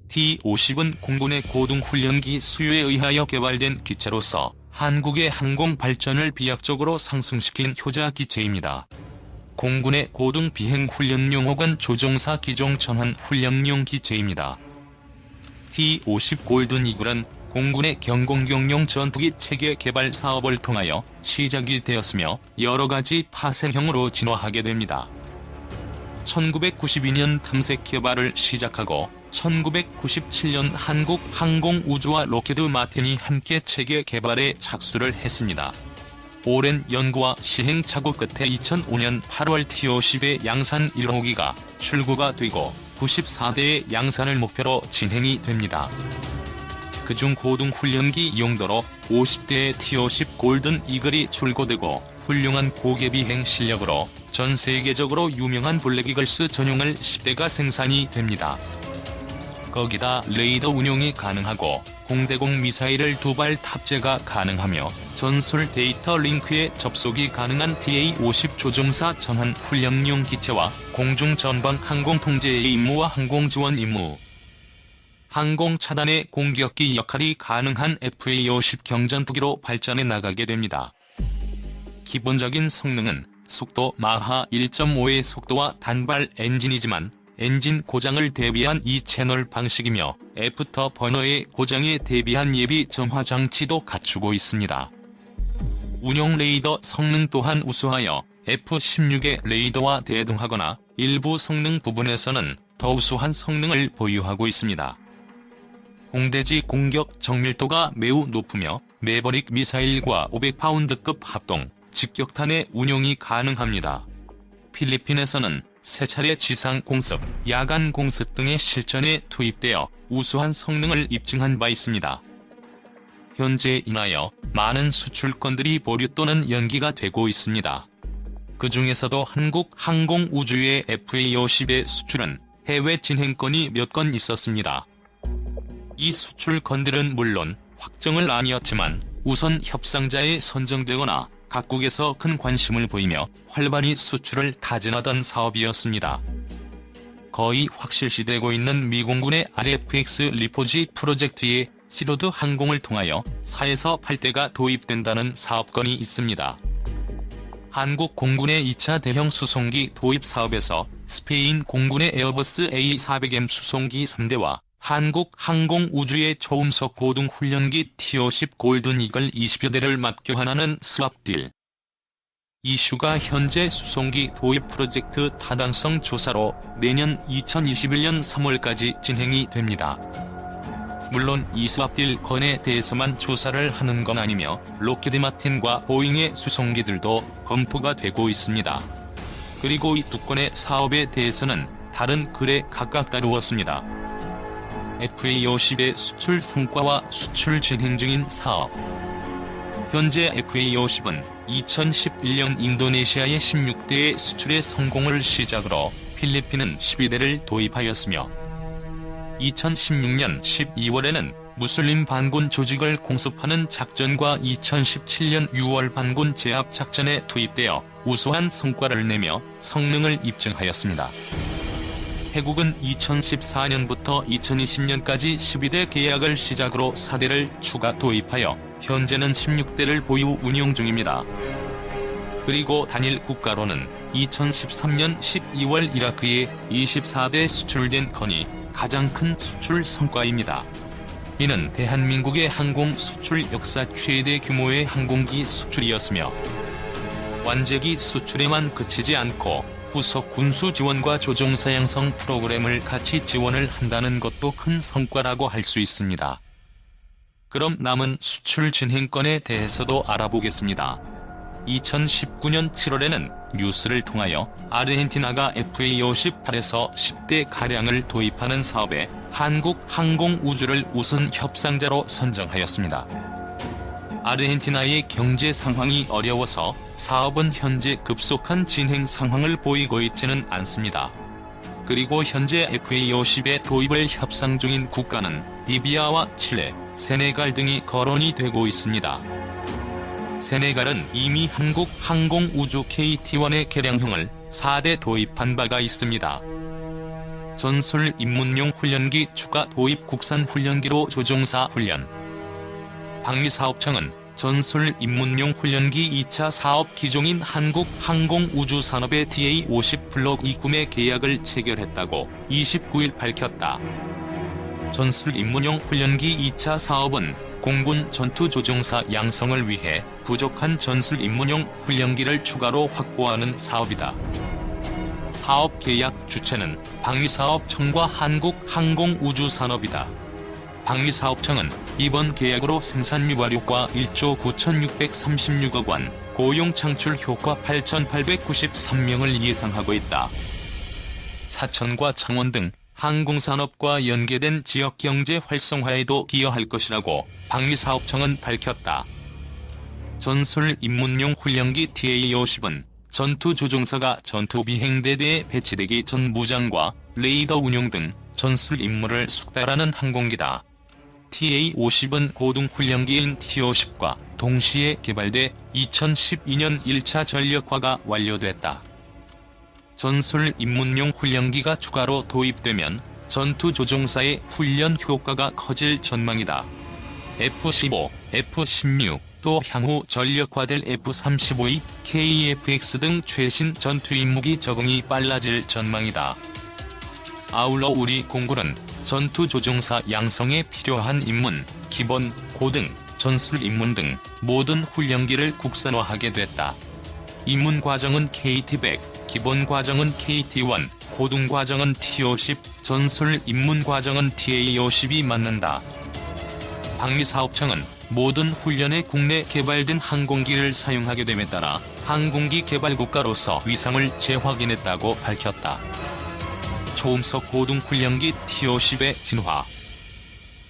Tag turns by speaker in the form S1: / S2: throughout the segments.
S1: T-50은 공군의 고등훈련기 수요에 의하여 개발된 기체로서 한국의 항공 발전을 비약적으로 상승시킨 효자 기체입니다. 공군의 고등 비행 훈련용호관 조종사 기종 전환 훈련용 기체입니다. T-50 골든 이글은 공군의 경공격용 전투기 체계 개발 사업을 통하여 시작이 되었으며 여러가지 파생형으로 진화하게 됩니다. 1992년 탐색 개발을 시작하고 1997년 한국항공우주와 록히드 마틴이 함께 체계 개발에 착수를 했습니다. 오랜 연구와 시행착오 끝에 2005년 8월 T-50의 양산 1호기가 출고가 되고 94대의 양산을 목표로 진행이 됩니다. 그중 고등훈련기 용도로 50대의 T-50 골든 이글이 출고되고 훌륭한 고개비행 실력으로 전 세계적으로 유명한 블랙이글스 전용을 10대가 생산이 됩니다. 거기다 레이더 운용이 가능하고 공대공 미사일을 2발 탑재가 가능하며 전술 데이터 링크에 접속이 가능한 TA-50 조종사 전환 훈련용 기체와 공중 전방 항공 통제의 임무와 항공 지원 임무, 항공 차단의 공격기 역할이 가능한 FA-50 경전투기로 발전해 나가게 됩니다. 기본적인 성능은 속도 마하 1.5의 속도와 단발 엔진이지만 엔진 고장을 대비한 2채널 방식이며 애프터 버너의 고장에 대비한 예비 점화 장치도 갖추고 있습니다. 운용 레이더 성능 또한 우수하여 F-16의 레이더와 대등하거나 일부 성능 부분에서는 더 우수한 성능을 보유하고 있습니다. 공대지 공격 정밀도가 매우 높으며 매버릭 미사일과 500파운드급 합동, 직격탄의 운용이 가능합니다. 필리핀에서는 세 차례 지상 공습, 야간 공습 등의 실전에 투입되어 우수한 성능을 입증한 바 있습니다. 현재 인하여 많은 수출권들이 보류 또는 연기가 되고 있습니다. 그 중에서도 한국 항공우주의 FA-50의 수출은 해외 진행권이 몇 건 있었습니다. 이 수출권들은 물론 확정은 아니었지만 우선 협상자에 선정되거나 각국에서 큰 관심을 보이며 활발히 수출을 타진하던 사업이었습니다. 거의 확실시되고 있는 미공군의 RFX 리포지 프로젝트에 히로드 항공을 통하여 4에서 8대가 도입된다는 사업건이 있습니다. 한국 공군의 2차 대형 수송기 도입 사업에서 스페인 공군의 에어버스 A400M 수송기 3대와 한국 항공우주의 초음속 고등훈련기 T-50 골든 이글 20여 대를 맞교환하는 스왑 딜. 이슈가 현재 수송기 도입 프로젝트 타당성 조사로 내년 2021년 3월까지 진행이 됩니다. 물론 이 스왑 딜 건에 대해서만 조사를 하는 건 아니며 록히드 마틴과 보잉의 수송기들도 검토가 되고 있습니다. 그리고 이 두 건의 사업에 대해서는 다른 글에 각각 다루었습니다. FA-50의 수출 성과와 수출 진행 중인 사업. 현재 FA-50은 2011년 인도네시아의 16대의 수출의 성공을 시작으로 필리핀은 12대를 도입하였으며 2016년 12월에는 무슬림 반군 조직을 공습하는 작전과 2017년 6월 반군 제압 작전에 투입되어 우수한 성과를 내며 성능을 입증하였습니다. 해국은 2014년부터 2020년까지 12대 계약을 시작으로 4대를 추가 도입하여 현재는 16대를 보유 운용 중입니다. 그리고 단일 국가로는 2013년 12월 이라크에 24대 수출된 건이 가장 큰 수출 성과입니다. 이는 대한민국의 항공 수출 역사 최대 규모의 항공기 수출이었으며 완제기 수출에만 그치지 않고 후속 군수 지원과 조종사 양성 프로그램을 같이 지원을 한다는 것도 큰 성과라고 할 수 있습니다. 그럼 남은 수출 진행권에 대해서도 알아보겠습니다. 2019년 7월에는 뉴스를 통하여 아르헨티나가 FA-58에서 10대 가량을 도입하는 사업에 한국 항공우주를 우선 협상자로 선정하였습니다. 아르헨티나의 경제 상황이 어려워서 사업은 현재 급속한 진행 상황을 보이고 있지는 않습니다. 그리고 현재 FA-50의 도입을 협상 중인 국가는 리비아와 칠레, 세네갈 등이 거론이 되고 있습니다. 세네갈은 이미 한국 항공우주 KT-1의 개량형을 4대 도입한 바가 있습니다. 전술 입문용 훈련기 추가 도입 국산 훈련기로 조종사 훈련. 방위사업청은 전술 입문용 훈련기 2차 사업 기종인 한국항공우주산업의 DA-50 블록 2 구매 계약을 체결했다고 29일 밝혔다. 전술 입문용 훈련기 2차 사업은 공군 전투조종사 양성을 위해 부족한 전술 입문용 훈련기를 추가로 확보하는 사업이다. 사업 계약 주체는 방위사업청과 한국항공우주산업이다. 방위사업청은 이번 계약으로 생산 유발효과 1조 9,636억 원, 고용 창출 효과 8,893명을 예상하고 있다. 사천과 창원 등 항공산업과 연계된 지역경제 활성화에도 기여할 것이라고 방위사업청은 밝혔다. 전술 입문용 훈련기 DA-50은 전투조종사가 전투비행대대에 배치되기 전 무장과 레이더 운용 등 전술 임무를 숙달하는 항공기다. DA-50은 고등훈련기인 T-50과 동시에 개발돼 2012년 1차 전력화가 완료됐다. 전술 입문용 훈련기가 추가로 도입되면 전투조종사의 훈련 효과가 커질 전망이다. F-15, F-16, 또 향후 전력화될 F-35의 KF-X 등 최신 전투임무기 적응이 빨라질 전망이다. 아울러 우리 공군은 전투조종사 양성에 필요한 입문, 기본, 고등, 전술 입문 등 모든 훈련기를 국산화하게 됐다. 입문 과정은 KT-100, 기본 과정은 KT-1, 고등 과정은 T-50, 전술 입문 과정은 DA-50이 맞는다. 방위사업청은 모든 훈련에 국내 개발된 항공기를 사용하게 됨에 따라 항공기 개발국가로서 위상을 재확인했다고 밝혔다. 초음속 고등훈련기 T-50의 진화.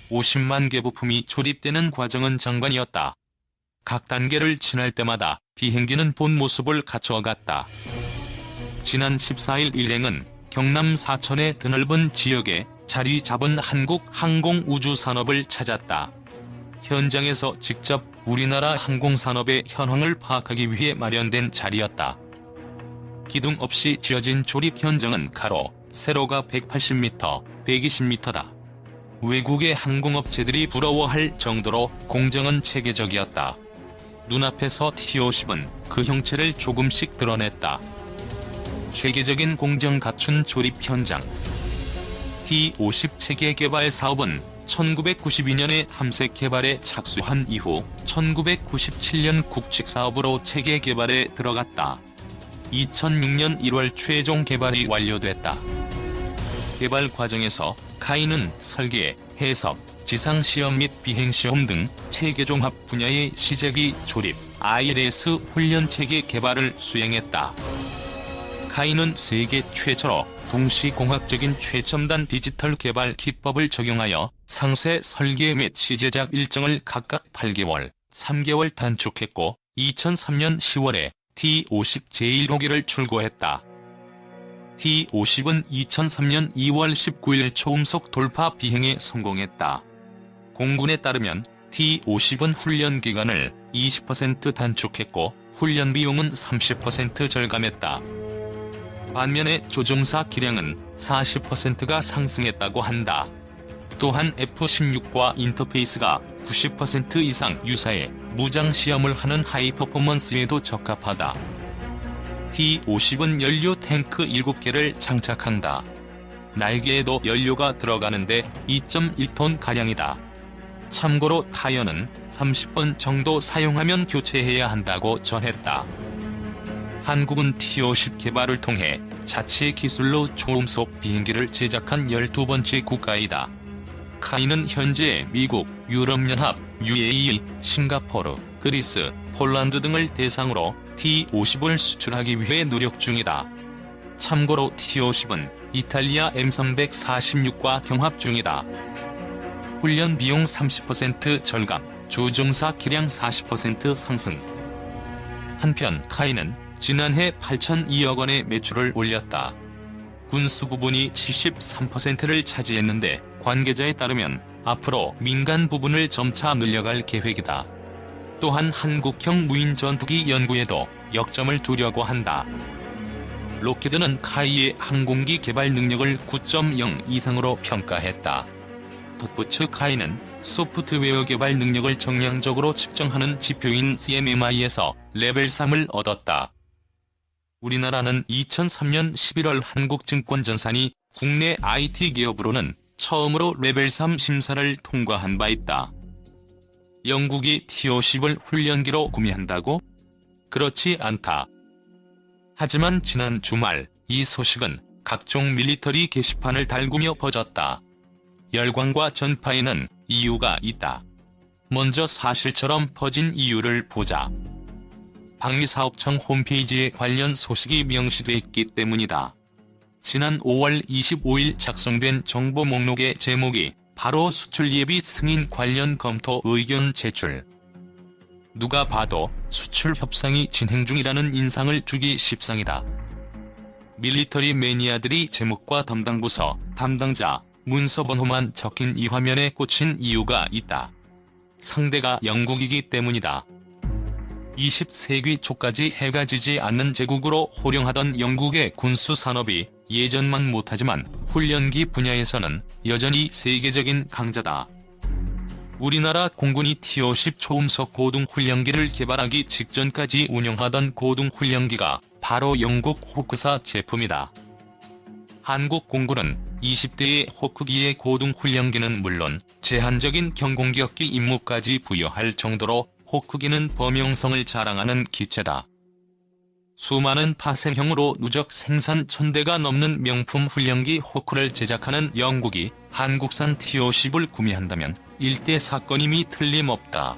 S1: 50만 개 부품이 조립되는 과정은 장관이었다. 각 단계를 지날 때마다 비행기는 본 모습을 갖춰갔다. 지난 14일 일행은 경남 사천의 드넓은 지역에 자리 잡은 한국항공우주산업을 찾았다. 현장에서 직접 우리나라 항공산업의 현황을 파악하기 위해 마련된 자리였다. 기둥 없이 지어진 조립 현장은 가로, 세로가 180m, 120m다. 외국의 항공업체들이 부러워할 정도로 공정은 체계적이었다. 눈앞에서 T-50은 그 형체를 조금씩 드러냈다. 체계적인 공정 갖춘 조립 현장. T-50 체계 개발 사업은 1992년에 함색 개발에 착수한 이후 1997년 국책 사업으로 체계 개발에 들어갔다. 2006년 1월 최종 개발이 완료됐다. 개발 과정에서 카이는 설계, 해석, 지상시험 및 비행시험 등 체계종합 분야의 시제기 조립, ILS 훈련체계 개발을 수행했다. 카이는 세계 최초로 동시공학적인 최첨단 디지털 개발 기법을 적용하여 상세 설계 및 시제작 일정을 각각 8개월, 3개월 단축했고 2003년 10월에 T-50 제1호기를 출고했다. T-50은 2003년 2월 19일 초음속 돌파 비행에 성공했다. 공군에 따르면 T-50은 훈련 기간을 20% 단축했고 훈련 비용은 30% 절감했다. 반면에 조종사 기량은 40%가 상승했다고 한다. 또한 F-16과 인터페이스가 90% 이상 유사해 무장시험을 하는 하이퍼포먼스에도 적합하다. T-50은 연료 탱크 7개를 장착한다. 날개에도 연료가 들어가는데 2.1톤가량이다. 참고로 타이어는 30번 정도 사용하면 교체해야 한다고 전했다. 한국은 T-50 개발을 통해 자체 기술로 초음속 비행기를 제작한 12번째 국가이다. 카이는 현재 미국, 유럽연합, UAE, 싱가포르, 그리스, 폴란드 등을 대상으로 T-50을 수출하기 위해 노력 중이다. 참고로 T-50은 이탈리아 M346과 경합 중이다. 훈련 비용 30% 절감, 조종사 기량 40% 상승. 한편 카이는 지난해 8,002억 원의 매출을 올렸다. 군수 부분이 73%를 차지했는데 관계자에 따르면 앞으로 민간 부분을 점차 늘려갈 계획이다. 또한 한국형 무인 전투기 연구에도 역점을 두려고 한다. 로키드는 카이의 항공기 개발 능력을 9.0 이상으로 평가했다. 덧붙여 카이는 소프트웨어 개발 능력을 정량적으로 측정하는 지표인 CMMI에서 레벨 3을 얻었다. 우리나라는 2003년 11월 한국증권전산이 국내 IT 기업으로는 처음으로 레벨 3 심사를 통과한 바 있다. 영국이 T-50을 훈련기로 구매한다고? 그렇지 않다. 하지만 지난 주말 이 소식은 각종 밀리터리 게시판을 달구며 퍼졌다. 열광과 전파에는 이유가 있다. 먼저 사실처럼 퍼진 이유를 보자. 방위사업청 홈페이지에 관련 소식이 명시돼 있기 때문이다. 지난 5월 25일 작성된 정보 목록의 제목이 바로 수출 예비 승인 관련 검토 의견 제출. 누가 봐도 수출 협상이 진행 중이라는 인상을 주기 십상이다. 밀리터리 매니아들이 제목과 담당 부서, 담당자, 문서 번호만 적힌 이 화면에 꽂힌 이유가 있다. 상대가 영국이기 때문이다. 20세기 초까지 해가 지지 않는 제국으로 호령하던 영국의 군수 산업이 예전만 못하지만 훈련기 분야에서는 여전히 세계적인 강자다. 우리나라 공군이 T-50 초음속 고등훈련기를 개발하기 직전까지 운영하던 고등훈련기가 바로 영국 호크사 제품이다. 한국 공군은 20대의 호크기의 고등훈련기는 물론 제한적인 경공격기 임무까지 부여할 정도로 호크기는 범용성을 자랑하는 기체다. 수많은 파생형으로 누적 생산 1000대가 넘는 명품 훈련기 호크를 제작하는 영국이 한국산 T-50을 구매한다면 일대 사건임이 틀림없다.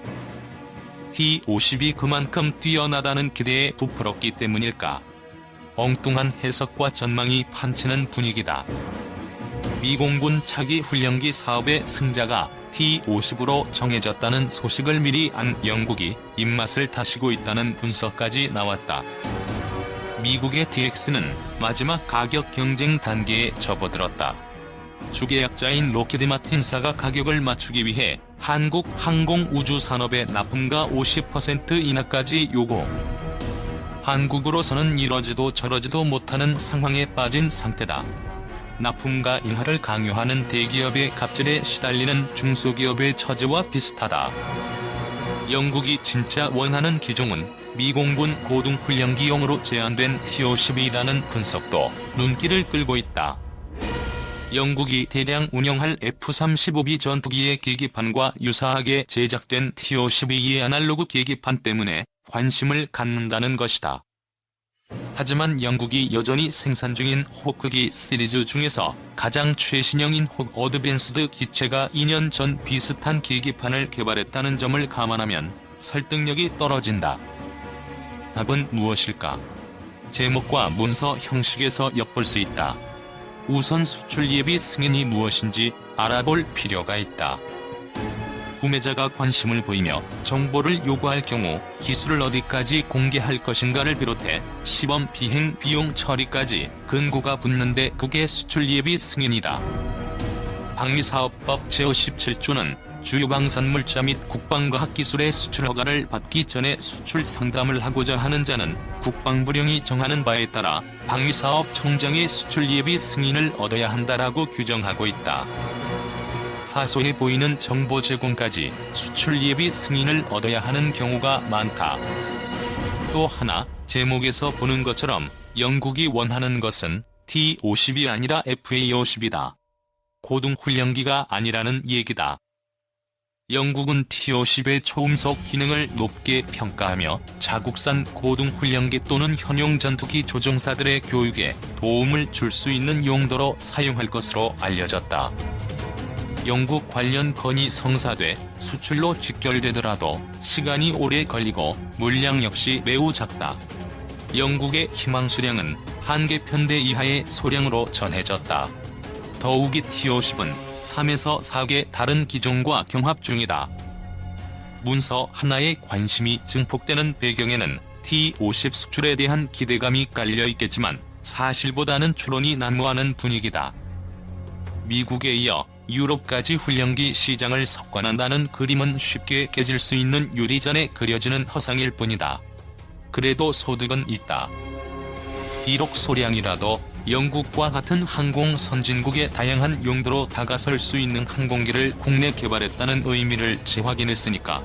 S1: T-50이 그만큼 뛰어나다는 기대에 부풀었기 때문일까? 엉뚱한 해석과 전망이 판치는 분위기다. 미공군 차기 훈련기 사업의 승자가 T-50으로 정해졌다는 소식을 미리 안 영국이 입맛을 다시고 있다는 분석까지 나왔다. 미국의 DX는 마지막 가격 경쟁 단계에 접어들었다. 주계약자인 로키드 마틴사가 가격을 맞추기 위해 한국 항공우주산업에 납품가 50% 인하까지 요구. 한국으로서는 이러지도 저러지도 못하는 상황에 빠진 상태다. 납품가 인하를 강요하는 대기업의 갑질에 시달리는 중소기업의 처지와 비슷하다. 영국이 진짜 원하는 기종은 미공군 고등훈련기용으로 제한된 T-50이라는 분석도 눈길을 끌고 있다. 영국이 대량 운영할 F-35B 전투기의 계기판과 유사하게 제작된 T-52의 아날로그 계기판 때문에 관심을 갖는다는 것이다. 하지만 영국이 여전히 생산 중인 호크기 시리즈 중에서 가장 최신형인 호크 어드밴스드 기체가 2년 전 비슷한 계기판을 개발했다는 점을 감안하면 설득력이 떨어진다. 답은 무엇일까? 제목과 문서 형식에서 엿볼 수 있다. 우선 수출 예비 승인이 무엇인지 알아볼 필요가 있다. 구매자가 관심을 보이며 정보를 요구할 경우 기술을 어디까지 공개할 것인가를 비롯해 시범 비행 비용 처리까지 근거가 붙는데 그게 수출 예비 승인이다. 방위사업법 제57조는 주요 방산물자 및 국방과학기술의 수출 허가를 받기 전에 수출 상담을 하고자 하는 자는 국방부령이 정하는 바에 따라 방위사업청장의 수출 예비 승인을 얻어야 한다라고 규정하고 있다. 사소해 보이는 정보 제공까지 수출 예비 승인을 얻어야 하는 경우가 많다. 또 하나, 제목에서 보는 것처럼 영국이 원하는 것은 T-50이 아니라 FA-50이다. 고등훈련기가 아니라는 얘기다. 영국은 T-50의 초음속 기능을 높게 평가하며 자국산 고등훈련기 또는 현용 전투기 조종사들의 교육에 도움을 줄 수 있는 용도로 사용할 것으로 알려졌다. 영국 관련 건이 성사돼 수출로 직결되더라도 시간이 오래 걸리고 물량 역시 매우 작다. 영국의 희망 수량은 한 개 편대 이하의 소량으로 전해졌다. 더욱이 T-50은 3에서 4개 다른 기종과 경합 중이다. 문서 하나에 관심이 증폭되는 배경에는 T-50 수출에 대한 기대감이 깔려 있겠지만 사실보다는 추론이 난무하는 분위기다. 미국에 이어 유럽까지 훈련기 시장을 석권한다는 그림은 쉽게 깨질 수 있는 유리잔에 그려지는 허상일 뿐이다. 그래도 소득은 있다. 비록 소량이라도 영국과 같은 항공 선진국의 다양한 용도로 다가설 수 있는 항공기를 국내 개발했다는 의미를 재확인했으니까.